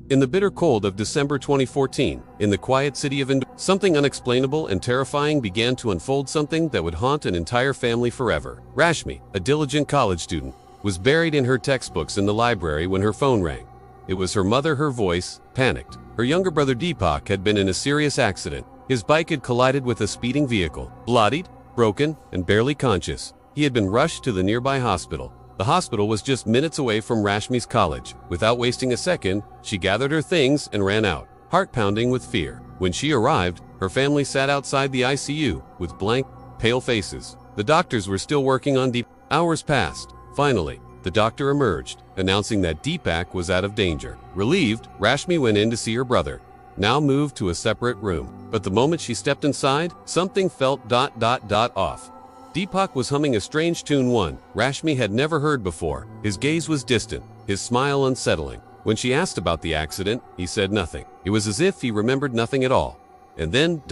In the bitter cold of December 2014, in the quiet city of Indore, something unexplainable and terrifying began to unfold, something that would haunt an entire family forever. Rashmi, a diligent college student, was buried in her textbooks in the library when her phone rang. It was her mother, her voice, panicked. Her younger brother Deepak had been in a serious accident. His bike had collided with a speeding vehicle. Bloodied, broken, and barely conscious, he had been rushed to the nearby hospital. The hospital was just minutes away from Rashmi's college. Without wasting a second, she gathered her things and ran out, heart pounding with fear. When she arrived, her family sat outside the ICU with blank, pale faces. The doctors were still working on Deepak. Hours passed. Finally, the doctor emerged, announcing that Deepak was out of danger. Relieved, Rashmi went in to see her brother, now moved to a separate room. But the moment she stepped inside, something felt off. Deepak was humming a strange tune, one Rashmi had never heard before. His gaze was distant, his smile unsettling. When she asked about the accident, he said nothing. It was as if he remembered nothing at all. And then,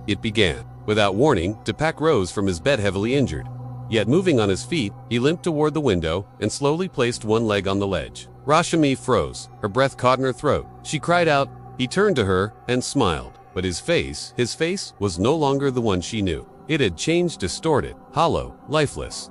it began. Without warning, Deepak rose from his bed heavily injured. Yet moving on his feet, he limped toward the window and slowly placed one leg on the ledge. Rashmi froze, her breath caught in her throat. She cried out. He turned to her and smiled, but his face was no longer the one she knew. It had changed, distorted, hollow, lifeless.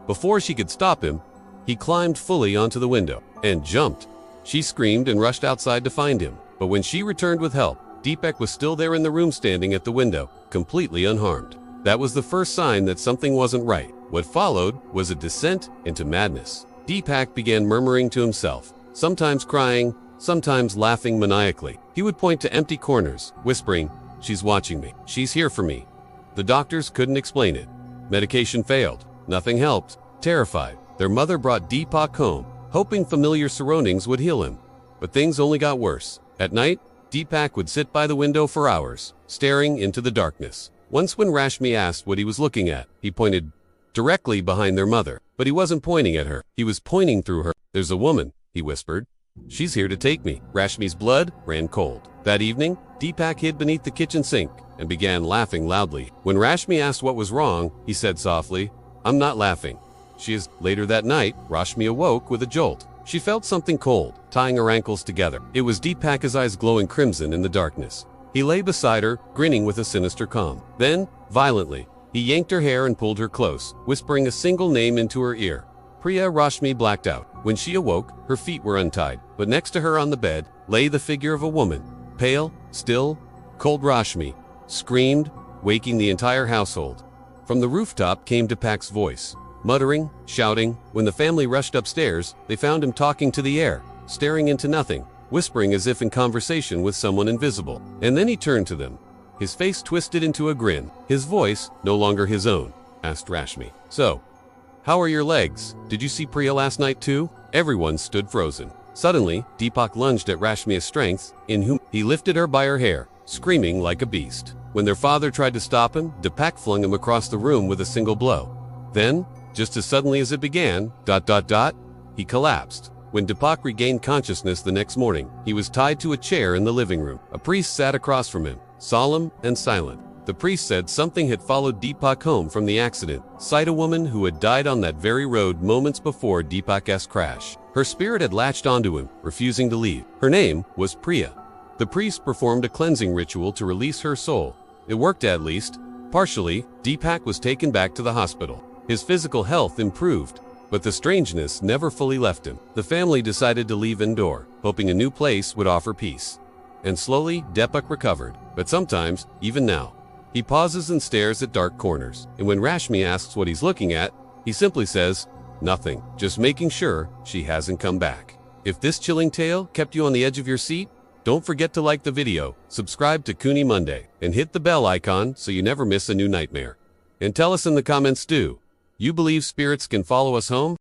Before she could stop him, he climbed fully onto the window and jumped. She screamed and rushed outside to find him, but when she returned with help, Deepak was still there in the room, standing at the window, completely unharmed. That was the first sign that something wasn't right. What followed was a descent into madness. Deepak began murmuring to himself, sometimes crying, sometimes laughing maniacally. He would point to empty corners, whispering, "She's watching me. She's here for me." The doctors couldn't explain it. Medication failed. Nothing helped. Terrified, their mother brought Deepak home, hoping familiar surroundings would heal him. But things only got worse. At night, Deepak would sit by the window for hours, staring into the darkness. Once when Rashmi asked what he was looking at, he pointed directly behind their mother. But he wasn't pointing at her. He was pointing through her. "There's a woman," he whispered. "She's here to take me." Rashmi's blood ran cold. That evening, Deepak hid beneath the kitchen sink and began laughing loudly. When Rashmi asked what was wrong, he said softly, "I'm not laughing. She is." Later that night, Rashmi awoke with a jolt. She felt something cold, tying her ankles together. It was Deepak, his eyes glowing crimson in the darkness. He lay beside her, grinning with a sinister calm. Then, violently, he yanked her hair and pulled her close, whispering a single name into her ear. Priya. Rashmi blacked out. When she awoke, her feet were untied, but next to her on the bed lay the figure of a woman. Pale, still, cold. Rashmi screamed, waking the entire household. From the rooftop came Deepak's voice, muttering, shouting. When the family rushed upstairs, they found him talking to the air, staring into nothing, whispering as if in conversation with someone invisible. And then he turned to them, his face twisted into a grin. His voice, no longer his own, asked Rashmi, "So, how are your legs? Did you see Priya last night too?" Everyone stood frozen. Suddenly, Deepak lunged at Rashmi's strength, in whom he lifted her by her hair, screaming like a beast. When their father tried to stop him, Deepak flung him across the room with a single blow. Then, just as suddenly as it began, he collapsed. When Deepak regained consciousness the next morning, he was tied to a chair in the living room. A priest sat across from him, solemn and silent. The priest said something had followed Deepak home from the accident. Sight, a woman who had died on that very road moments before Deepak's crash. Her spirit had latched onto him, refusing to leave. Her name was Priya. The priest performed a cleansing ritual to release her soul. It worked, at least partially. Deepak was taken back to the hospital. His physical health improved, but the strangeness never fully left him. The family decided to leave Indore, hoping a new place would offer peace. And slowly, Deepak recovered. But sometimes, even now, he pauses and stares at dark corners. And when Rashmi asks what he's looking at, he simply says, "Nothing, just making sure she hasn't come back." If this chilling tale kept you on the edge of your seat, don't forget to like the video, subscribe to Kuni Monday, and hit the bell icon so you never miss a new nightmare. And tell us in the comments, do you believe spirits can follow us home?